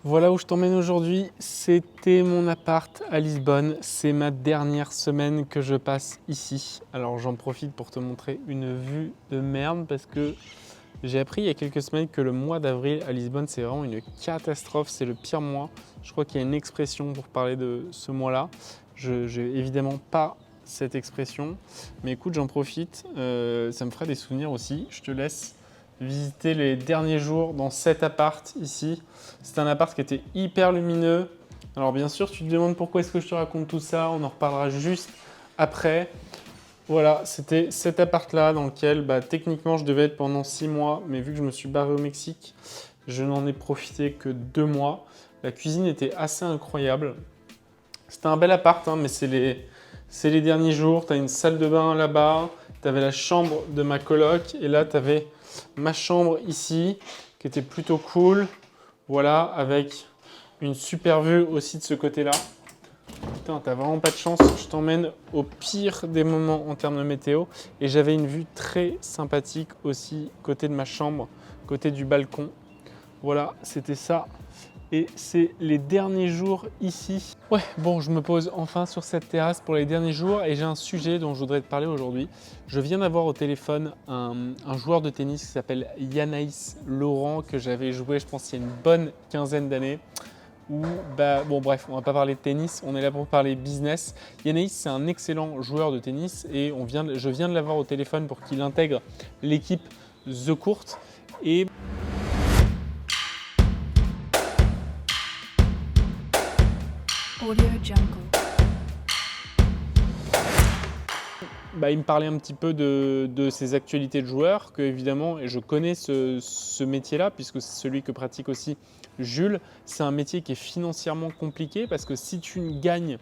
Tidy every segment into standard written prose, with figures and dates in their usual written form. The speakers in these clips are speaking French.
Voilà où je t'emmène aujourd'hui, c'était mon appart à Lisbonne. C'est ma dernière semaine que je passe ici. Alors j'en profite pour te montrer une vue de merde parce que j'ai appris il y a quelques semaines que le mois d'avril à Lisbonne c'est vraiment une catastrophe, c'est le pire mois. Je crois qu'il y a une expression pour parler de ce mois-là. Je n'ai évidemment pas cette expression, mais écoute j'en profite, ça me fera des souvenirs aussi. Je te laisse visiter les derniers jours dans cet appart ici. C'est un appart qui était hyper lumineux. Alors bien sûr, tu te demandes pourquoi est-ce que je te raconte tout ça, on en reparlera juste après. Voilà, c'était cet appart-là dans lequel techniquement je devais être pendant 6 mois, mais vu que je me suis barré au Mexique, je n'en ai profité que 2 mois. La cuisine était assez incroyable. C'était un bel appart, hein, mais c'est les derniers jours. Tu as une salle de bain là-bas, tu avais la chambre de ma coloc, et là tu avais ma chambre ici, qui était plutôt cool. Voilà, avec une super vue aussi de ce côté-là. Putain, t'as vraiment pas de chance, je t'emmène au pire des moments en termes de météo. Et j'avais une vue très sympathique aussi, côté de ma chambre, côté du balcon. Voilà, c'était ça. Et c'est les derniers jours ici. Ouais, bon, je me pose enfin sur cette terrasse pour les derniers jours et j'ai un sujet dont je voudrais te parler aujourd'hui. Je viens d'avoir au téléphone un joueur de tennis qui s'appelle Yanaïs Laurent, que j'avais joué, je pense, il y a une bonne quinzaine d'années. Bon bref, on va pas parler de tennis, on est là pour parler business. Yanaïs, c'est un excellent joueur de tennis et je viens de l'avoir au téléphone pour qu'il intègre l'équipe The Court. Et Audio Jungle. il me parlait un petit peu de ses actualités de joueur, que évidemment, et je connais ce métier-là, puisque c'est celui que pratique aussi Jules. C'est un métier qui est financièrement compliqué, parce que si tu ne gagnes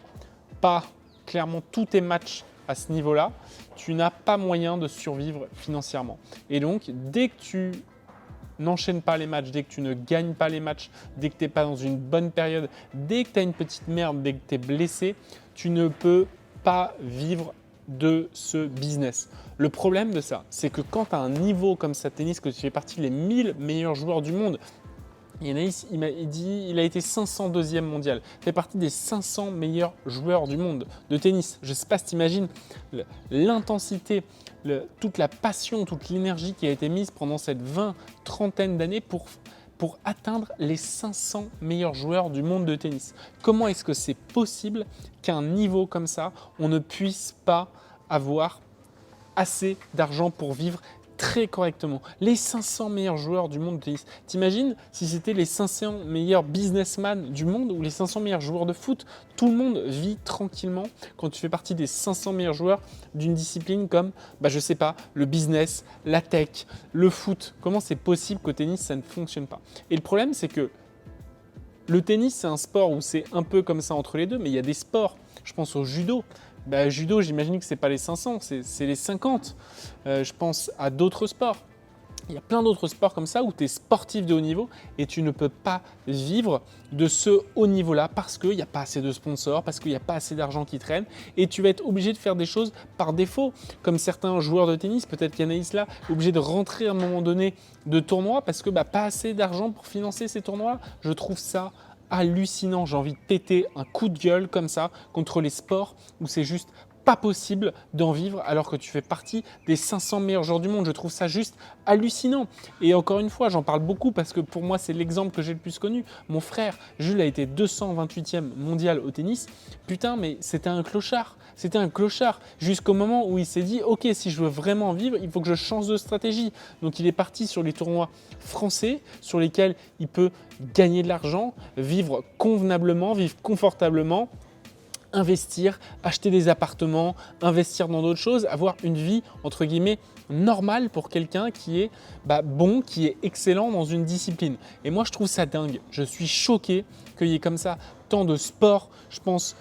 pas clairement tous tes matchs à ce niveau-là, tu n'as pas moyen de survivre financièrement. Et donc, dès que tu n'enchaînes pas les matchs, dès que tu ne gagnes pas les matchs, dès que tu n'es pas dans une bonne période, dès que tu as une petite merde, dès que tu es blessé, tu ne peux pas vivre de ce business. Le problème de ça, c'est que quand tu as un niveau comme ça tennis, que tu fais partie des 1000 meilleurs joueurs du monde, Yanaïs, il a été 502e mondial, il fait partie des 500 meilleurs joueurs du monde de tennis. Je ne sais pas si tu imagines l'intensité, toute la passion, toute l'énergie qui a été mise pendant cette trentaine d'années pour atteindre les 500 meilleurs joueurs du monde de tennis. Comment est-ce que c'est possible qu'à un niveau comme ça, on ne puisse pas avoir assez d'argent pour vivre très correctement? Les 500 meilleurs joueurs du monde de tennis. T'imagines si c'était les 500 meilleurs businessmen du monde ou les 500 meilleurs joueurs de foot? Tout le monde vit tranquillement quand tu fais partie des 500 meilleurs joueurs d'une discipline comme, je sais pas, le business, la tech, le foot. Comment c'est possible qu'au tennis, ça ne fonctionne pas? Et le problème, c'est que le tennis, c'est un sport où c'est un peu comme ça entre les deux, mais il y a des sports. Je pense au judo. Judo, j'imagine que ce n'est pas les 500, c'est les 50. Je pense à d'autres sports. Il y a plein d'autres sports comme ça où tu es sportif de haut niveau et tu ne peux pas vivre de ce haut niveau-là parce qu'il n'y a pas assez de sponsors, parce qu'il n'y a pas assez d'argent qui traîne et tu vas être obligé de faire des choses par défaut. Comme certains joueurs de tennis, peut-être qu'Anaïs là, obligé de rentrer à un moment donné de tournoi parce que pas assez d'argent pour financer ces tournois. Je trouve ça hallucinant. J'ai envie de péter un coup de gueule comme ça contre les sports où c'est juste pas possible d'en vivre alors que tu fais partie des 500 meilleurs joueurs du monde. Je trouve ça juste hallucinant. Et encore une fois, j'en parle beaucoup parce que pour moi, c'est l'exemple que j'ai le plus connu. Mon frère, Jules, a été 228e mondial au tennis. Putain, mais c'était un clochard. C'était un clochard jusqu'au moment où il s'est dit « Ok, si je veux vraiment vivre, il faut que je change de stratégie. » Donc, il est parti sur les tournois français sur lesquels il peut gagner de l'argent, vivre convenablement, vivre confortablement, investir, acheter des appartements, investir dans d'autres choses, avoir une vie entre guillemets normale pour quelqu'un qui est bon, qui est excellent dans une discipline. Et moi, je trouve ça dingue. Je suis choqué qu'il y ait comme ça tant de sports. Je pense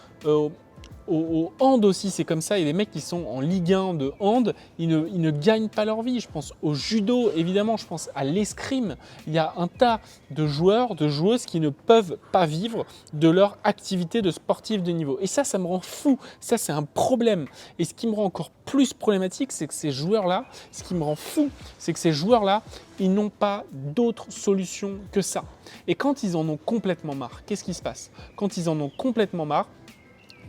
au hand aussi, c'est comme ça. Il y a des mecs qui sont en Ligue 1 de hand, ils ne gagnent pas leur vie. Je pense au judo, évidemment, je pense à l'escrime. Il y a un tas de joueurs, de joueuses qui ne peuvent pas vivre de leur activité de sportif de niveau. Et ça me rend fou. Ça, c'est un problème. Et ce qui me rend encore plus problématique, c'est que ces joueurs-là, ce qui me rend fou, c'est que ces joueurs-là, ils n'ont pas d'autre solution que ça. Et quand ils en ont complètement marre, qu'est-ce qui se passe? Quand ils en ont complètement marre,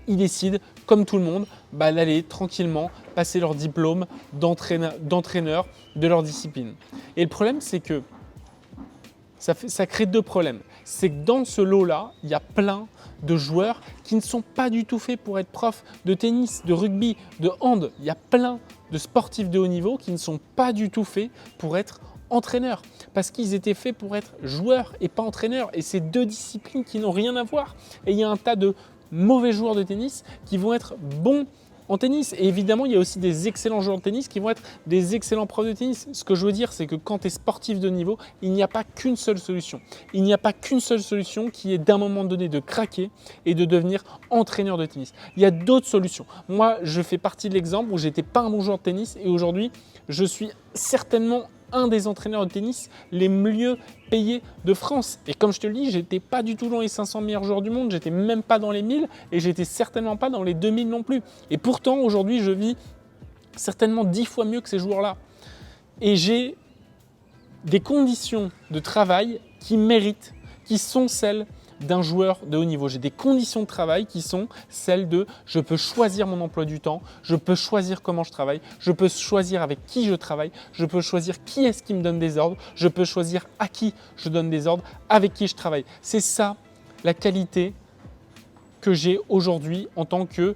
ils décident, comme tout le monde, d'aller tranquillement passer leur diplôme d'entraîneur de leur discipline. Et le problème, c'est que ça crée deux problèmes. C'est que dans ce lot-là, il y a plein de joueurs qui ne sont pas du tout faits pour être profs de tennis, de rugby, de hand. Il y a plein de sportifs de haut niveau qui ne sont pas du tout faits pour être entraîneurs, parce qu'ils étaient faits pour être joueurs et pas entraîneurs. Et c'est deux disciplines qui n'ont rien à voir. Et il y a un tas de mauvais joueurs de tennis qui vont être bons en tennis. Et évidemment, il y a aussi des excellents joueurs de tennis qui vont être des excellents profs de tennis. Ce que je veux dire, c'est que quand tu es sportif de niveau, il n'y a pas qu'une seule solution. Il n'y a pas qu'une seule solution qui est d'un moment donné de craquer et de devenir entraîneur de tennis. Il y a d'autres solutions. Moi, je fais partie de l'exemple où j'étais pas un bon joueur de tennis et aujourd'hui, je suis certainement un des entraîneurs de tennis les mieux payés de France. Et comme je te le dis, j'étais pas du tout dans les 500 meilleurs joueurs du monde, j'étais même pas dans les 1000 et j'étais certainement pas dans les 2000 non plus. Et pourtant, aujourd'hui, je vis certainement 10 fois mieux que ces joueurs-là. Et j'ai des conditions de travail qui méritent, qui sont celles d'un joueur de haut niveau. J'ai des conditions de travail qui sont celles de je peux choisir mon emploi du temps, je peux choisir comment je travaille, je peux choisir avec qui je travaille, je peux choisir qui est-ce qui me donne des ordres, je peux choisir à qui je donne des ordres, avec qui je travaille. C'est ça la qualité que j'ai aujourd'hui en tant que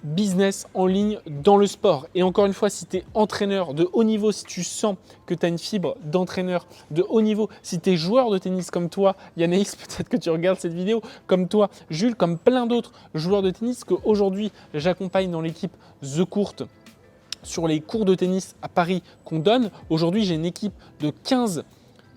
business en ligne dans le sport. Et encore une fois, si tu es entraîneur de haut niveau, si tu sens que tu as une fibre d'entraîneur de haut niveau, si tu es joueur de tennis comme toi, Yanaïs, peut-être que tu regardes cette vidéo, comme toi, Jules, comme plein d'autres joueurs de tennis qu'aujourd'hui j'accompagne dans l'équipe The Court sur les cours de tennis à Paris qu'on donne. Aujourd'hui, j'ai une équipe de 15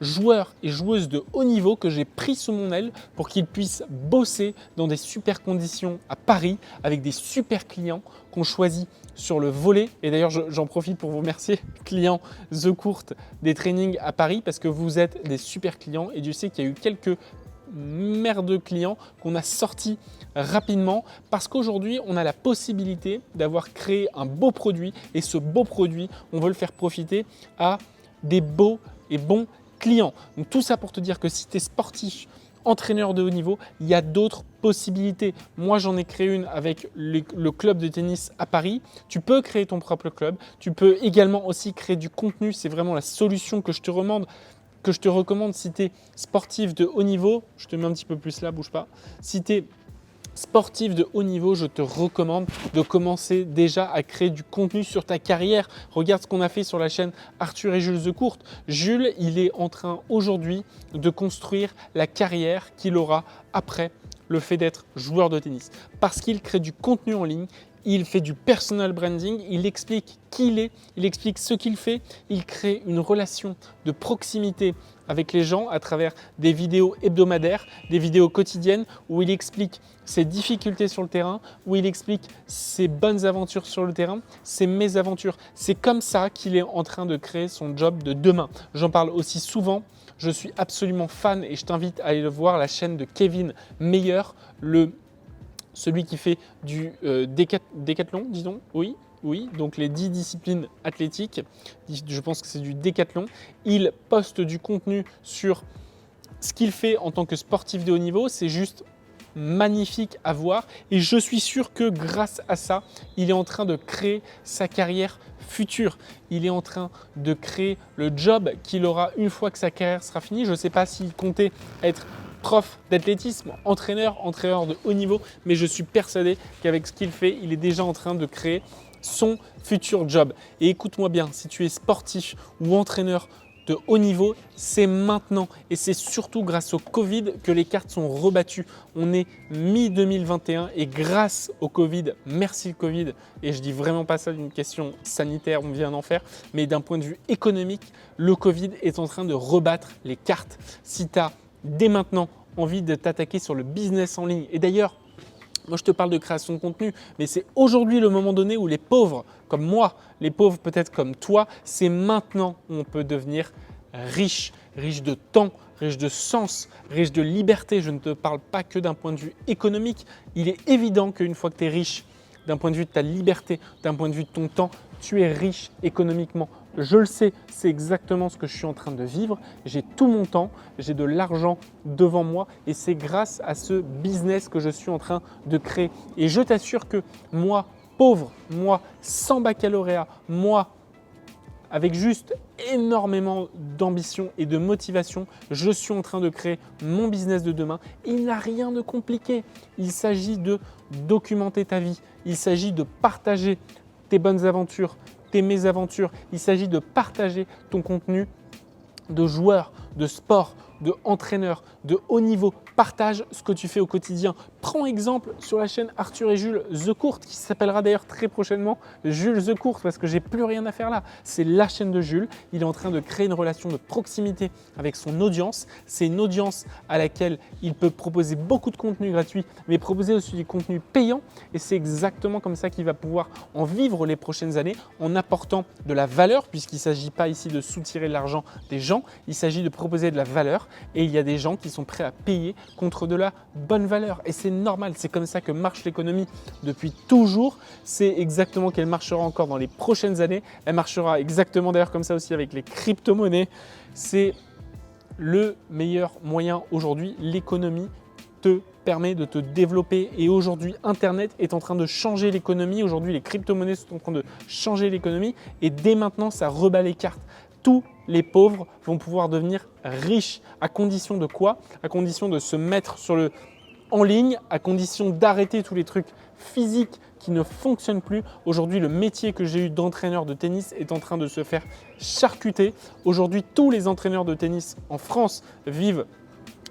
joueurs et joueuses de haut niveau que j'ai pris sous mon aile pour qu'ils puissent bosser dans des super conditions à Paris avec des super clients qu'on choisit sur le volet. Et d'ailleurs, j'en profite pour vous remercier, clients The Court des trainings à Paris, parce que vous êtes des super clients et Dieu sait qu'il y a eu quelques merdeux clients qu'on a sortis rapidement parce qu'aujourd'hui, on a la possibilité d'avoir créé un beau produit et ce beau produit, on veut le faire profiter à des beaux et bons clients. Donc tout ça pour te dire que si tu es sportif, entraîneur de haut niveau, il y a d'autres possibilités. Moi, j'en ai créé une avec le club de tennis à Paris. Tu peux créer ton propre club. Tu peux également aussi créer du contenu. C'est vraiment la solution que je te recommande si tu es sportif de haut niveau. Je te mets un petit peu plus là, bouge pas. Si tu es sportif de haut niveau, je te recommande de commencer déjà à créer du contenu sur ta carrière. Regarde ce qu'on a fait sur la chaîne Arthur et Jules The Court. Jules, il est en train aujourd'hui de construire la carrière qu'il aura après le fait d'être joueur de tennis. Parce qu'il crée du contenu en ligne, il fait du personal branding, il explique qui il est, il explique ce qu'il fait, il crée une relation de proximité avec les gens à travers des vidéos hebdomadaires, des vidéos quotidiennes où il explique ses difficultés sur le terrain, où il explique ses bonnes aventures sur le terrain, ses mésaventures. C'est comme ça qu'il est en train de créer son job de demain. J'en parle aussi souvent. Je suis absolument fan et je t'invite à aller le voir, la chaîne de Kevin Meyer, celui qui fait du décathlon, disons, oui, donc les 10 disciplines athlétiques, je pense que c'est du décathlon. Il poste du contenu sur ce qu'il fait en tant que sportif de haut niveau, c'est juste magnifique à voir et je suis sûr que grâce à ça, il est en train de créer sa carrière future. Il est en train de créer le job qu'il aura une fois que sa carrière sera finie. Je ne sais pas s'il comptait être prof d'athlétisme, entraîneur de haut niveau, mais je suis persuadé qu'avec ce qu'il fait, il est déjà en train de créer son futur job. Et écoute-moi bien, si tu es sportif ou entraîneur de haut niveau, c'est maintenant et c'est surtout grâce au Covid que les cartes sont rebattues. On est mi-2021 et grâce au Covid, merci le Covid, et je dis vraiment pas ça d'une question sanitaire, on vient d'en faire, mais d'un point de vue économique, le Covid est en train de rebattre les cartes. Si tu as dès maintenant envie de t'attaquer sur le business en ligne, et d'ailleurs, Moi, je te parle de création de contenu, mais c'est aujourd'hui le moment donné où les pauvres, comme moi, les pauvres peut-être comme toi, c'est maintenant où on peut devenir riche, riche de temps, riche de sens, riche de liberté. Je ne te parle pas que d'un point de vue économique. Il est évident qu'une fois que tu es riche, d'un point de vue de ta liberté, d'un point de vue de ton temps, tu es riche économiquement. Je le sais, c'est exactement ce que je suis en train de vivre. J'ai tout mon temps, j'ai de l'argent devant moi et c'est grâce à ce business que je suis en train de créer. Et je t'assure que moi, pauvre, moi, sans baccalauréat, moi, avec juste énormément d'ambition et de motivation, je suis en train de créer mon business de demain. Il n'a rien de compliqué. Il s'agit de documenter ta vie. Il s'agit de partager tes bonnes aventures, tes mésaventures. Il s'agit de partager ton contenu de joueur, de sport, de entraîneur, de haut niveau. Partage ce que tu fais au quotidien. Prends exemple sur la chaîne Arthur et Jules The Court, qui s'appellera d'ailleurs très prochainement Jules The Court, parce que j'ai plus rien à faire là. C'est la chaîne de Jules. Il est en train de créer une relation de proximité avec son audience. C'est une audience à laquelle il peut proposer beaucoup de contenu gratuit, mais proposer aussi du contenu payant. Et c'est exactement comme ça qu'il va pouvoir en vivre les prochaines années, en apportant de la valeur, puisqu'il ne s'agit pas ici de soutirer l'argent des gens, il s'agit de proposer de la valeur. Et il y a des gens qui sont prêts à payer contre de la bonne valeur. Et c'est normal, c'est comme ça que marche l'économie depuis toujours. C'est exactement qu'elle marchera encore dans les prochaines années. Elle marchera exactement d'ailleurs comme ça aussi avec les crypto-monnaies. C'est le meilleur moyen aujourd'hui. L'économie te permet de te développer et aujourd'hui Internet est en train de changer l'économie. Aujourd'hui les crypto-monnaies sont en train de changer l'économie et dès maintenant ça rebat les cartes. Tous les pauvres vont pouvoir devenir riches. À condition de quoi? À condition de se mettre en ligne, à condition d'arrêter tous les trucs physiques qui ne fonctionnent plus. Aujourd'hui, le métier que j'ai eu d'entraîneur de tennis est en train de se faire charcuter. Aujourd'hui, tous les entraîneurs de tennis en France vivent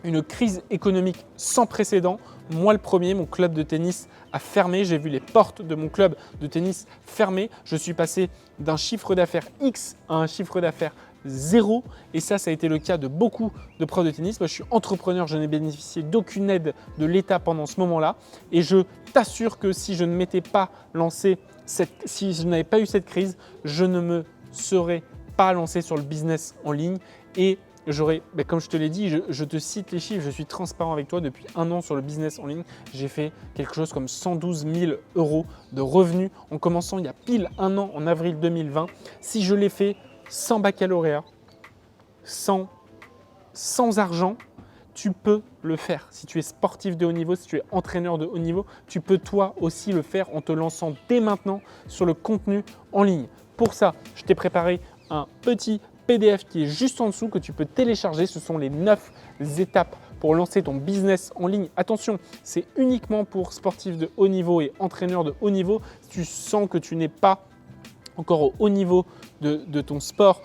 une crise économique sans précédent. Moi, le premier, mon club de tennis a fermé. J'ai vu les portes de mon club de tennis fermer. Je suis passé d'un chiffre d'affaires X à un chiffre d'affaires 0. Et ça a été le cas de beaucoup de profs de tennis. Moi, je suis entrepreneur, je n'ai bénéficié d'aucune aide de l'État pendant ce moment-là. Et je t'assure que si je ne m'étais pas lancé, si je n'avais pas eu cette crise, je ne me serais pas lancé sur le business en ligne. Et comme je te l'ai dit, je te cite les chiffres, je suis transparent avec toi. Depuis 1 an sur le business en ligne, j'ai fait quelque chose comme 112 000 € de revenus en commençant il y a pile 1 an, en avril 2020. Si je l'ai fait sans baccalauréat, sans argent, tu peux le faire. Si tu es sportif de haut niveau, si tu es entraîneur de haut niveau, tu peux toi aussi le faire en te lançant dès maintenant sur le contenu en ligne. Pour ça, je t'ai préparé un petit PDF qui est juste en dessous que tu peux télécharger. Ce sont les 9 étapes pour lancer ton business en ligne. Attention, c'est uniquement pour sportifs de haut niveau et entraîneurs de haut niveau. Si tu sens que tu n'es pas encore au haut niveau de ton sport,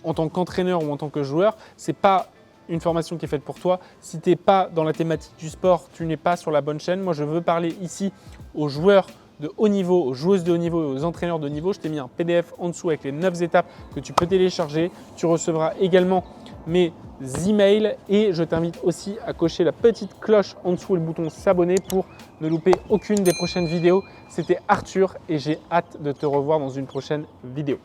en tant qu'entraîneur ou en tant que joueur, ce n'est pas une formation qui est faite pour toi. Si tu n'es pas dans la thématique du sport, tu n'es pas sur la bonne chaîne. Moi, je veux parler ici aux joueurs de haut niveau, aux joueuses de haut niveau et aux entraîneurs de haut niveau. Je t'ai mis un PDF en dessous avec les 9 étapes que tu peux télécharger. Tu recevras également mes emails et je t'invite aussi à cocher la petite cloche en dessous et le bouton s'abonner pour ne louper aucune des prochaines vidéos. C'était Arthur et j'ai hâte de te revoir dans une prochaine vidéo.